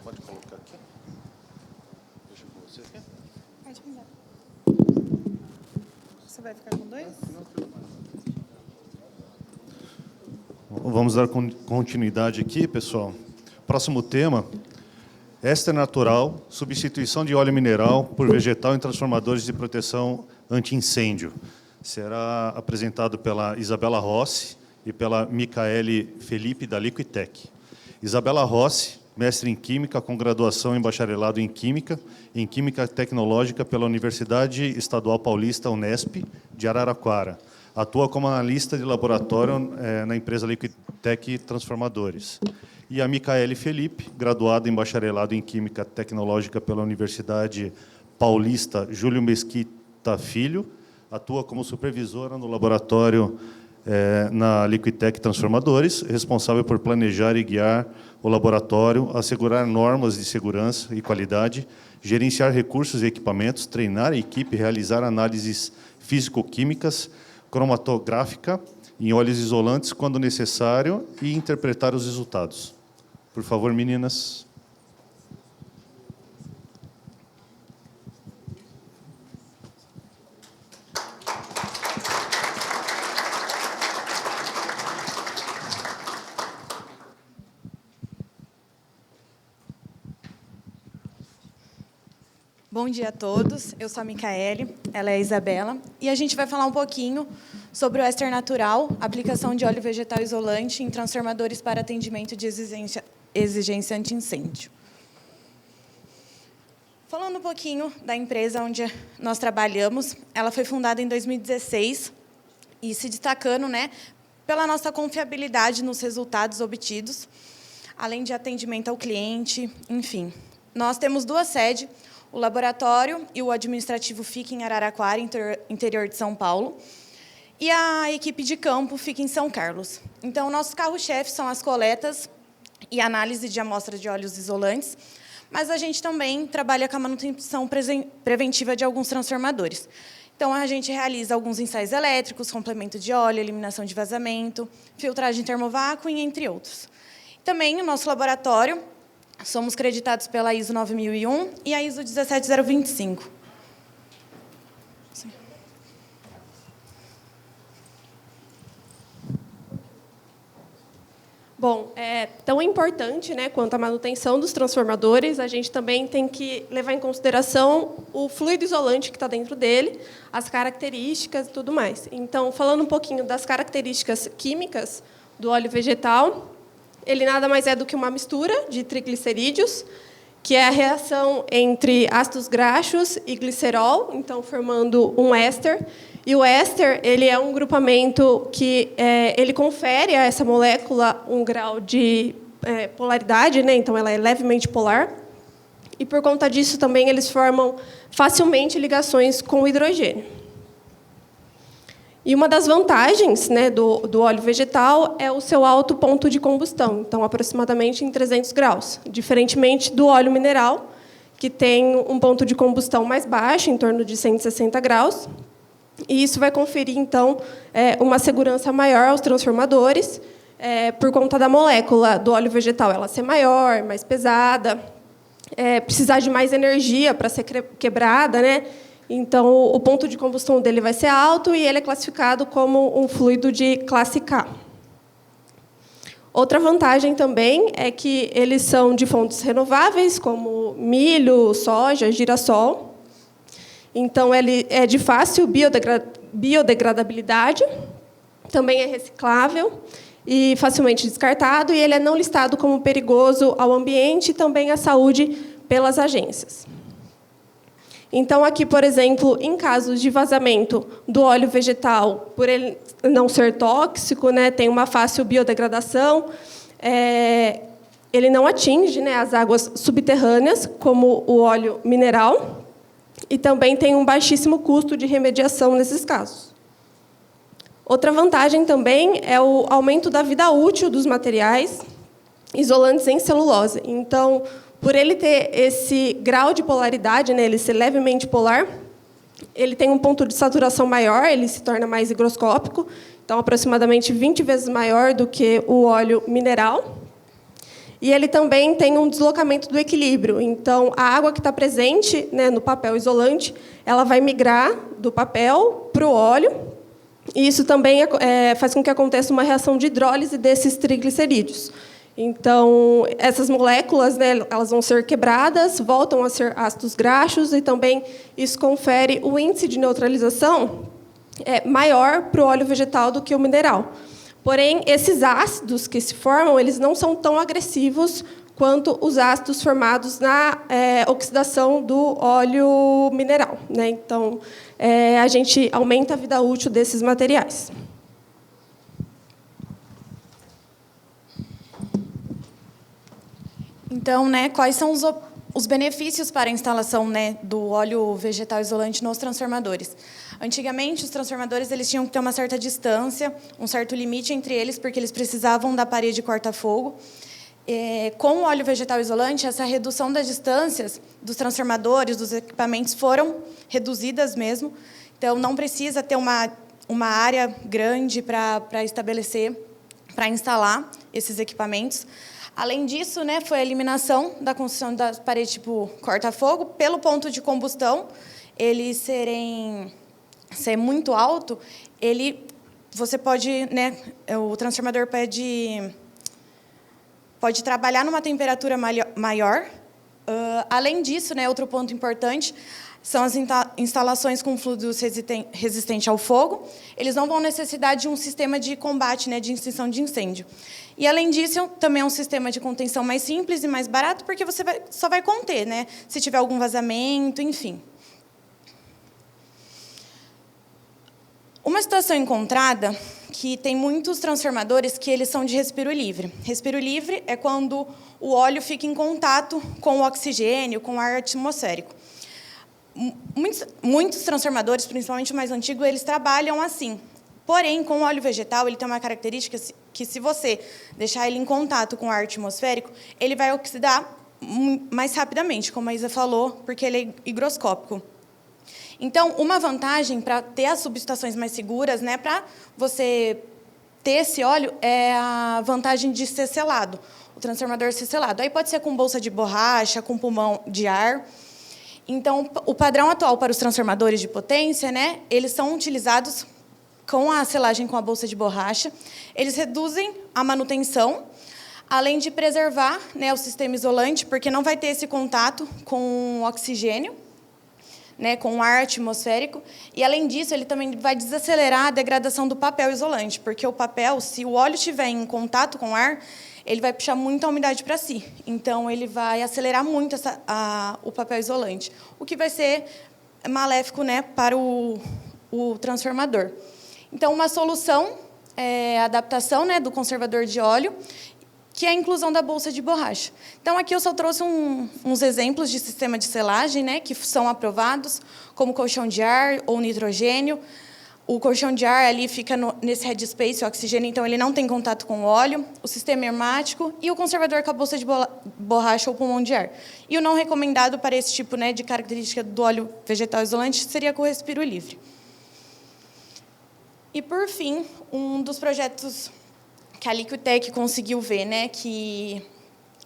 Pode colocar aqui. Deixa com você aqui. Pode me dar. Você vai ficar com 2? Vamos dar continuidade aqui, pessoal. Próximo tema, éster natural, substituição de óleo mineral por vegetal em transformadores de proteção anti-incêndio. Será apresentado pela Isabela Rossi e pela Micaele Felipe, da Liquitec. Isabela Rossi, mestre em Química, com graduação em bacharelado em Química Tecnológica pela Universidade Estadual Paulista, Unesp, de Araraquara. Atua como analista de laboratório na empresa Liquitec Transformadores. E a Micaele Felipe, graduada em bacharelado em Química Tecnológica pela Universidade Paulista Júlio Mesquita Filho, atua como supervisora no laboratório na Liquitec Transformadores, responsável por planejar e guiar o laboratório, assegurar normas de segurança e qualidade, gerenciar recursos e equipamentos, treinar a equipe, realizar análises físico-químicas, cromatográfica em óleos isolantes quando necessário e interpretar os resultados. Por favor, meninas. Bom dia a todos, eu sou a Micaele, ela é a Isabela, e a gente vai falar um pouquinho sobre o éster natural, aplicação de óleo vegetal isolante em transformadores para atendimento de exigência anti-incêndio. Falando um pouquinho da empresa onde nós trabalhamos, ela foi fundada em 2016 e se destacando, pela nossa confiabilidade nos resultados obtidos, além de atendimento ao cliente, enfim. Nós temos 2 sedes, o laboratório e o administrativo fica em Araraquara, interior de São Paulo, e a equipe de campo fica em São Carlos. Então, nossos carro-chefes são as coletas e análise de amostras de óleos isolantes, mas a gente também trabalha com a manutenção preventiva de alguns transformadores. Então, a gente realiza alguns ensaios elétricos, complemento de óleo, eliminação de vazamento, filtragem termovácuo, entre outros. Também, o nosso laboratório, somos creditados pela ISO 9001 e a ISO 17025. Sim. Bom, é tão importante, quanto a manutenção dos transformadores, a gente também tem que levar em consideração o fluido isolante que está dentro dele, as características e tudo mais. Então, falando um pouquinho das características químicas do óleo vegetal, ele nada mais é do que uma mistura de triglicerídeos, que é a reação entre ácidos graxos e glicerol, então formando um éster. E o éster ele é um grupamento que ele confere a essa molécula um grau de polaridade, então ela é levemente polar. E por conta disso também eles formam facilmente ligações com o hidrogênio. E uma das vantagens do óleo vegetal é o seu alto ponto de combustão, então aproximadamente em 300 graus, diferentemente do óleo mineral, que tem um ponto de combustão mais baixo, em torno de 160 graus, e isso vai conferir, então, uma segurança maior aos transformadores, por conta da molécula do óleo vegetal ela ser maior, mais pesada, precisar de mais energia para ser quebrada, Então, o ponto de combustão dele vai ser alto e ele é classificado como um fluido de classe K. Outra vantagem também é que eles são de fontes renováveis, como milho, soja, girassol. Então, ele é de fácil biodegradabilidade, também é reciclável e facilmente descartado, e ele é não listado como perigoso ao ambiente e também à saúde pelas agências. Então, aqui, por exemplo, em casos de vazamento do óleo vegetal, por ele não ser tóxico, tem uma fácil biodegradação, ele não atinge as águas subterrâneas, como o óleo mineral, e também tem um baixíssimo custo de remediação nesses casos. Outra vantagem também é o aumento da vida útil dos materiais isolantes em celulose. Então, por ele ter esse grau de polaridade, né, ele ser levemente polar, ele tem um ponto de saturação maior, ele se torna mais higroscópico, então aproximadamente 20 vezes maior do que o óleo mineral. E ele também tem um deslocamento do equilíbrio. Então, a água que está presente, né, no papel isolante, ela vai migrar do papel para o óleo. E isso também faz com que aconteça uma reação de hidrólise desses triglicerídeos. Então, essas moléculas, né, elas vão ser quebradas, voltam a ser ácidos graxos, e também isso confere o índice de neutralização maior para o óleo vegetal do que o mineral. Porém, esses ácidos que se formam, eles não são tão agressivos quanto os ácidos formados na oxidação do óleo mineral, né? Então, a gente aumenta a vida útil desses materiais. Então, né, quais são os benefícios para a instalação, né, do óleo vegetal isolante nos transformadores? Antigamente, os transformadores eles tinham que ter uma certa distância, um certo limite entre eles, porque eles precisavam da parede corta-fogo. Com o óleo vegetal isolante, essa redução das distâncias dos transformadores, dos equipamentos, foram reduzidas mesmo. Então, não precisa ter uma área grande para estabelecer, para instalar esses equipamentos. Além disso, né, foi a eliminação da construção das paredes tipo corta-fogo pelo ponto de combustão, ele ser muito alto, você pode, né, o transformador pode trabalhar numa temperatura maior. Além disso, né, outro ponto importante são as instalações com fluidos resistentes ao fogo. Eles não vão necessitar de um sistema de combate, né, de extinção de incêndio. E, além disso, também é um sistema de contenção mais simples e mais barato, porque você só vai conter, né, se tiver algum vazamento, enfim. Uma situação encontrada que tem muitos transformadores que eles são de respiro livre. Respiro livre é quando o óleo fica em contato com o oxigênio, com o ar atmosférico. Muitos transformadores, principalmente o mais antigo, eles trabalham assim. Porém, com o óleo vegetal, ele tem uma característica que, se você deixar ele em contato com o ar atmosférico, ele vai oxidar mais rapidamente, como a Isa falou, porque ele é higroscópico. Então, uma vantagem para ter as subestações mais seguras, né, para você ter esse óleo, é a vantagem de ser selado, o transformador ser selado. Aí pode ser com bolsa de borracha, com pulmão de ar. Então, o padrão atual para os transformadores de potência, né, eles são utilizados com a selagem com a bolsa de borracha. Eles reduzem a manutenção, além de preservar, né, o sistema isolante, porque não vai ter esse contato com o oxigênio, né, com o ar atmosférico. E, além disso, ele também vai desacelerar a degradação do papel isolante, porque o papel, se o óleo estiver em contato com o ar, ele vai puxar muita umidade para si. Então, ele vai acelerar muito o papel isolante, o que vai ser maléfico, né, para o transformador. Então, uma solução é a adaptação, né, do conservador de óleo, que é a inclusão da bolsa de borracha. Então, aqui eu só trouxe uns exemplos de sistema de selagem, né, que são aprovados, como colchão de ar ou nitrogênio. O colchão de ar ali fica nesse headspace, o oxigênio, então ele não tem contato com o óleo, o sistema hermático e o conservador com a bolsa de borracha ou pulmão de ar. E o não recomendado para esse tipo, né, de característica do óleo vegetal isolante seria com o respiro livre. E, por fim, um dos projetos que a Liquitech conseguiu ver, né, que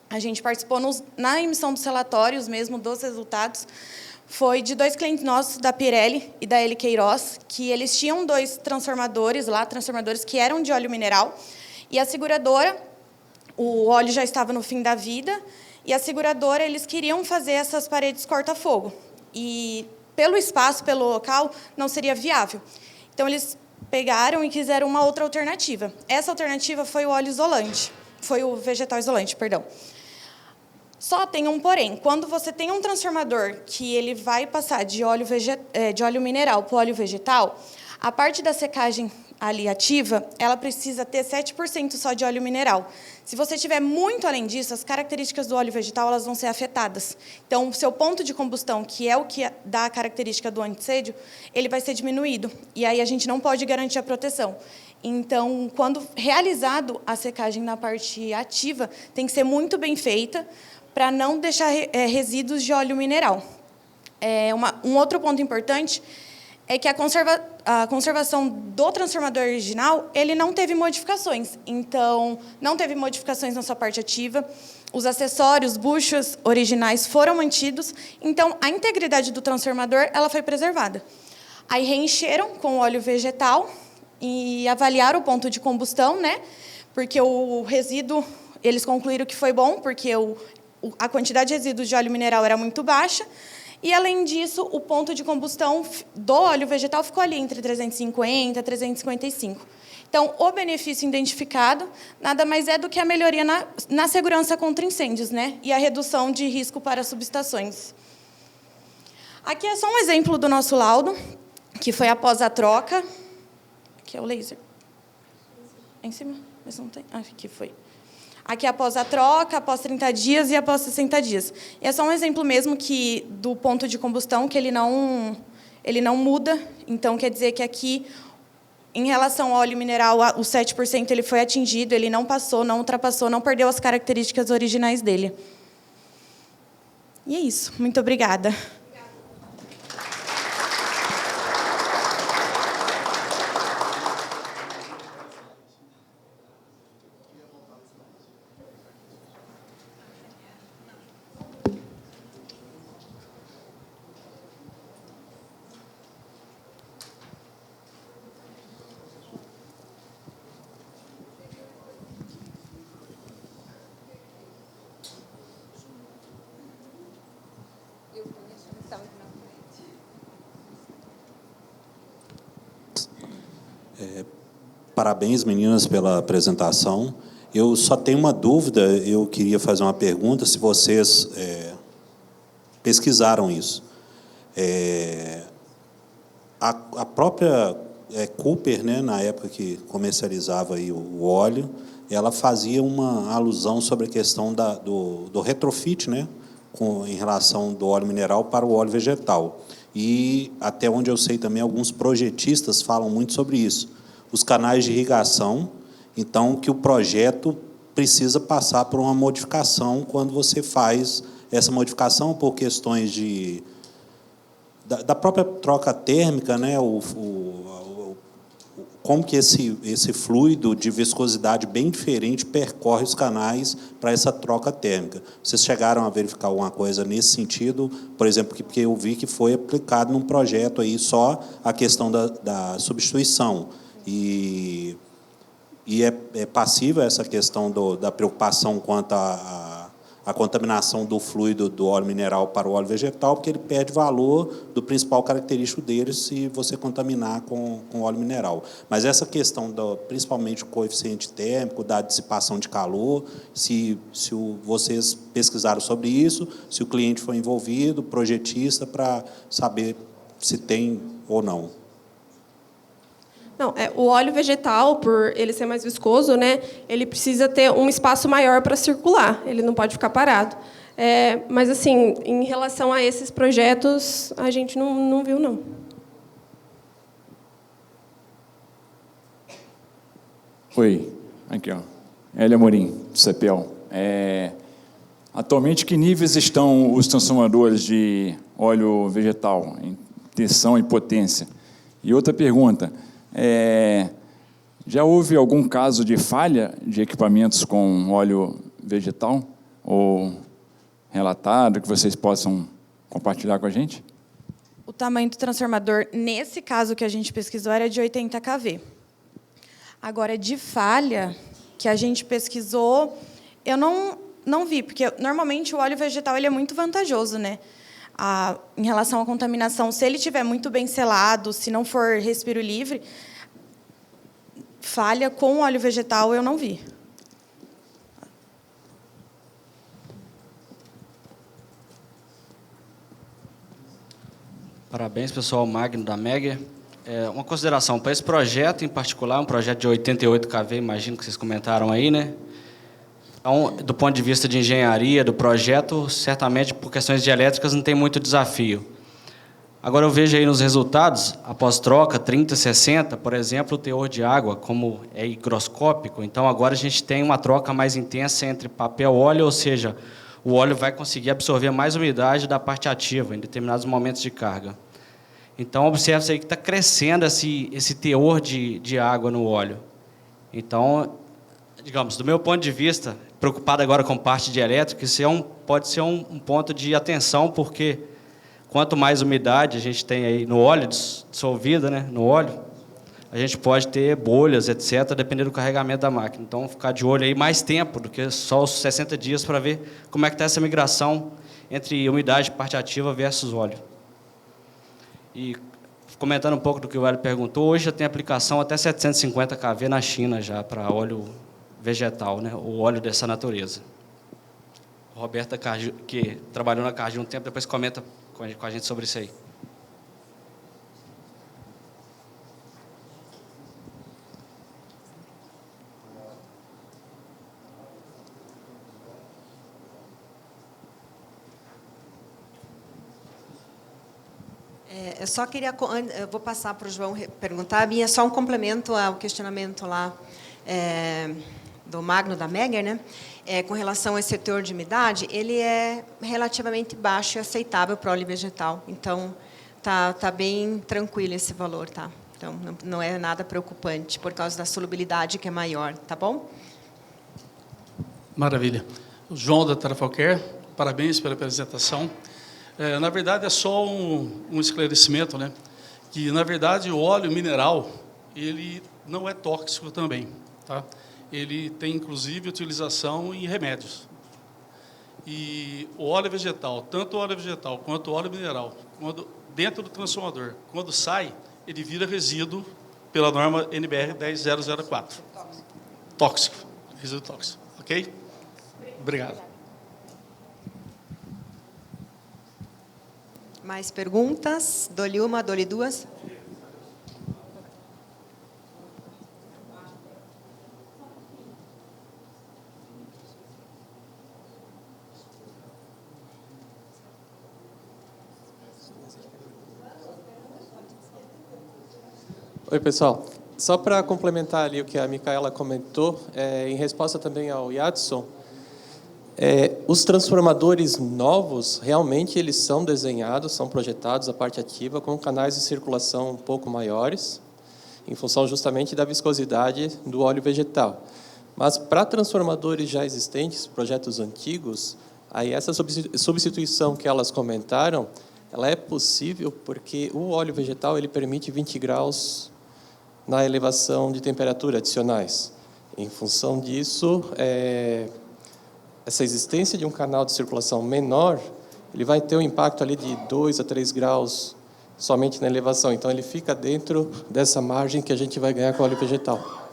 a gente participou na emissão dos relatórios mesmo, dos resultados, foi de 2 clientes nossos, da Pirelli e da L. Queiroz, que eles tinham 2 transformadores lá, transformadores que eram de óleo mineral, e a seguradora, o óleo já estava no fim da vida, e a seguradora, eles queriam fazer essas paredes corta-fogo. E, pelo espaço, pelo local, não seria viável. Então, eles pegaram e quiseram uma outra alternativa. Essa alternativa foi o óleo isolante, foi o vegetal isolante, perdão. Só tem um porém. Quando você tem um transformador que ele vai passar de óleo mineral para o óleo vegetal, a parte da secagem ali ativa, ela precisa ter 7% só de óleo mineral. Se você tiver muito além disso, as características do óleo vegetal elas vão ser afetadas. Então, o seu ponto de combustão, que é o que dá a característica do anticêdio, ele vai ser diminuído. E aí a gente não pode garantir a proteção. Então, quando realizado a secagem na parte ativa, tem que ser muito bem feita para não deixar resíduos de óleo mineral. Um outro ponto importante é que a conservação do transformador original, ele não teve modificações. Então, não teve modificações na sua parte ativa, os acessórios, buchos originais foram mantidos, então a integridade do transformador ela foi preservada. Aí reencheram com óleo vegetal e avaliaram o ponto de combustão, né? Porque o resíduo, eles concluíram que foi bom, porque a quantidade de resíduos de óleo mineral era muito baixa. E, além disso, o ponto de combustão do óleo vegetal ficou ali entre 350 e 355. Então, o benefício identificado nada mais é do que a melhoria na segurança contra incêndios, né? E a redução de risco para subestações. Aqui é só um exemplo do nosso laudo, que foi após a troca. Aqui é o laser. Em cima? Mas não tem. Ah, aqui foi. Aqui após a troca, após 30 dias e após 60 dias. E é só um exemplo mesmo do ponto de combustão, que ele não muda. Então, quer dizer que aqui, em relação ao óleo mineral, o 7% ele foi atingido, ele não passou, não ultrapassou, não perdeu as características originais dele. E é isso. Muito obrigada. Parabéns, meninas, pela apresentação. Eu só tenho uma dúvida, eu queria fazer uma pergunta, se vocês pesquisaram isso. A própria Cooper, né, na época que comercializava aí o óleo, ela fazia uma alusão sobre a questão do retrofit, né, em relação do óleo mineral para o óleo vegetal. E, até onde eu sei também, alguns projetistas falam muito sobre isso. Os canais de irrigação, então, que o projeto precisa passar por uma modificação quando você faz essa modificação por questões da própria troca térmica, né, como que esse fluido de viscosidade bem diferente percorre os canais para essa troca térmica. Vocês chegaram a verificar alguma coisa nesse sentido? Por exemplo, porque eu vi que foi aplicado num projeto aí só a questão da substituição. E é passível essa questão da preocupação quanto à contaminação do fluido do óleo mineral para o óleo vegetal, porque ele perde valor do principal característico dele se você contaminar com óleo mineral. Mas essa questão, principalmente o coeficiente térmico, da dissipação de calor, se vocês pesquisaram sobre isso, se o cliente foi envolvido, projetista, para saber se tem ou não. Não, o óleo vegetal, por ele ser mais viscoso, né, ele precisa ter um espaço maior para circular, ele não pode ficar parado. Mas, assim, em relação a esses projetos, a gente não viu, não. Oi, aqui, ó. Hélia Amorim, do CEPEL. Atualmente, que níveis estão os transformadores de óleo vegetal, em tensão e potência? E outra pergunta, já houve algum caso de falha de equipamentos com óleo vegetal? Ou relatado, que vocês possam compartilhar com a gente? O tamanho do transformador, nesse caso que a gente pesquisou, era de 80 kV. Agora, de falha, que a gente pesquisou, eu não vi, porque normalmente o óleo vegetal ele é muito vantajoso, né? Em relação à contaminação, se ele estiver muito bem selado, se não for respiro livre, falha com óleo vegetal eu não vi. Parabéns, pessoal. Magno, da MEG. Uma consideração para esse projeto em particular, um projeto de 88 kV, imagino que vocês comentaram aí, né? Então, do ponto de vista de engenharia do projeto, certamente por questões de elétricas não tem muito desafio. Agora eu vejo aí nos resultados, após troca, 30, 60, por exemplo, o teor de água, como é higroscópico, então agora a gente tem uma troca mais intensa entre papel e óleo, ou seja, o óleo vai conseguir absorver mais umidade da parte ativa em determinados momentos de carga. Então, observa-se aí que está crescendo esse teor de água no óleo. Então, digamos, do meu ponto de vista, preocupado agora com parte de elétrica, isso pode ser um ponto de atenção, porque quanto mais umidade a gente tem aí no óleo, dissolvida, né, no óleo, a gente pode ter bolhas, etc., dependendo do carregamento da máquina. Então, ficar de olho aí mais tempo do que só os 60 dias para ver como é que está essa migração entre umidade, parte ativa versus óleo. E, comentando um pouco do que o Hélio perguntou, hoje já tem aplicação até 750 kV na China já para óleo vegetal, né, o óleo dessa natureza. A Roberta, que trabalhou na Cargill um tempo, depois comenta com a gente sobre isso aí. Eu só queria, eu vou passar para o João perguntar, a minha só um complemento ao questionamento lá do Magno da Megger, né? Com relação a esse teor de umidade, ele é relativamente baixo e aceitável para o óleo vegetal. Então, tá bem tranquilo esse valor, tá? Então, não é nada preocupante por causa da solubilidade que é maior, tá bom? Maravilha. O João da Terrafalcare, parabéns pela apresentação. Na verdade, é só um esclarecimento, né? Que, na verdade, o óleo mineral, ele não é tóxico também, tá? Ele tem, inclusive, utilização em remédios. E o óleo vegetal, tanto o óleo vegetal quanto o óleo mineral, quando dentro do transformador, quando sai, ele vira resíduo pela norma NBR 10004. Tóxico. Resíduo tóxico. Ok? Obrigado. Mais perguntas? Dou-lhe uma, dou-lhe duas. Oi, pessoal. Só para complementar ali o que a Micaela comentou, em resposta também ao Yadson, os transformadores novos, realmente, eles são desenhados, são projetados, a parte ativa, com canais de circulação um pouco maiores, em função justamente da viscosidade do óleo vegetal. Mas, para transformadores já existentes, projetos antigos, aí essa substituição que elas comentaram, ela é possível porque o óleo vegetal ele permite 20 graus na elevação de temperatura adicionais. Em função disso, essa existência de um canal de circulação menor, ele vai ter um impacto ali de 2 a 3 graus somente na elevação. Então, ele fica dentro dessa margem que a gente vai ganhar com o óleo vegetal.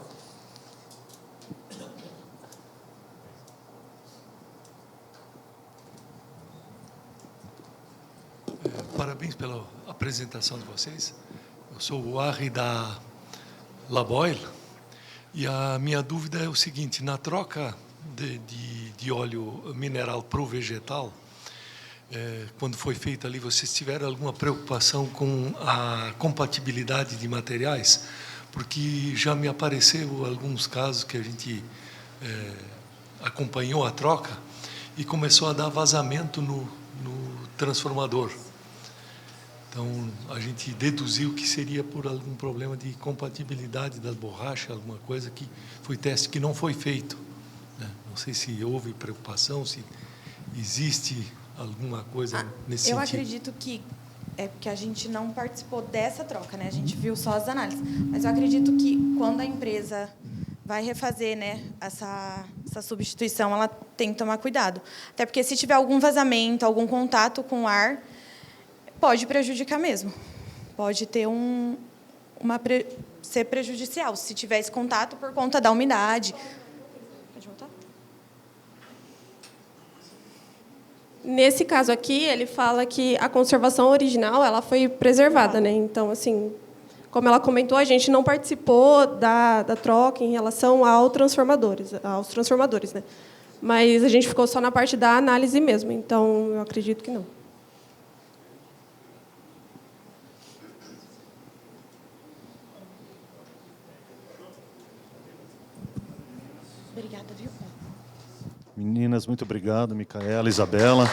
Parabéns pela apresentação de vocês. Eu sou o Harry da Laboil e a minha dúvida é o seguinte: na troca de óleo mineral para o vegetal, quando foi feito ali, vocês tiveram alguma preocupação com a compatibilidade de materiais? Porque já me apareceu alguns casos que a gente acompanhou a troca e começou a dar vazamento no transformador. Então, a gente deduziu que seria por algum problema de compatibilidade das borrachas, alguma coisa que foi teste que não foi feito. Não sei se houve preocupação, se existe alguma coisa nesse sentido. Eu acredito que é porque a gente não participou dessa troca, né? A gente viu só as análises. Mas eu acredito que quando a empresa vai refazer, né, essa substituição, ela tem que tomar cuidado. Até porque se tiver algum vazamento, algum contato com o ar, pode prejudicar mesmo. Pode ter ser prejudicial se tiver esse contato por conta da umidade. Pode voltar? Nesse caso aqui, ele fala que a conservação original ela foi preservada, né? Então, assim, como ela comentou, a gente não participou da troca em relação aos transformadores, né? Mas a gente ficou só na parte da análise mesmo, então eu acredito que não. Obrigada, viu? Meninas, muito obrigado. Micaela, Isabela.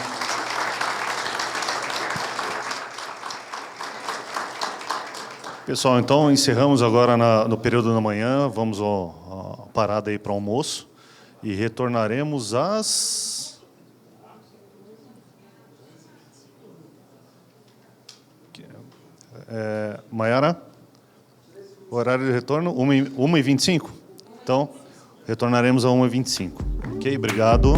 Pessoal, então encerramos agora no período da manhã. Vamos à parada aí para o almoço e retornaremos às... Maiara? O horário de retorno, 1h25? Então, retornaremos a 1h25. Ok, obrigado.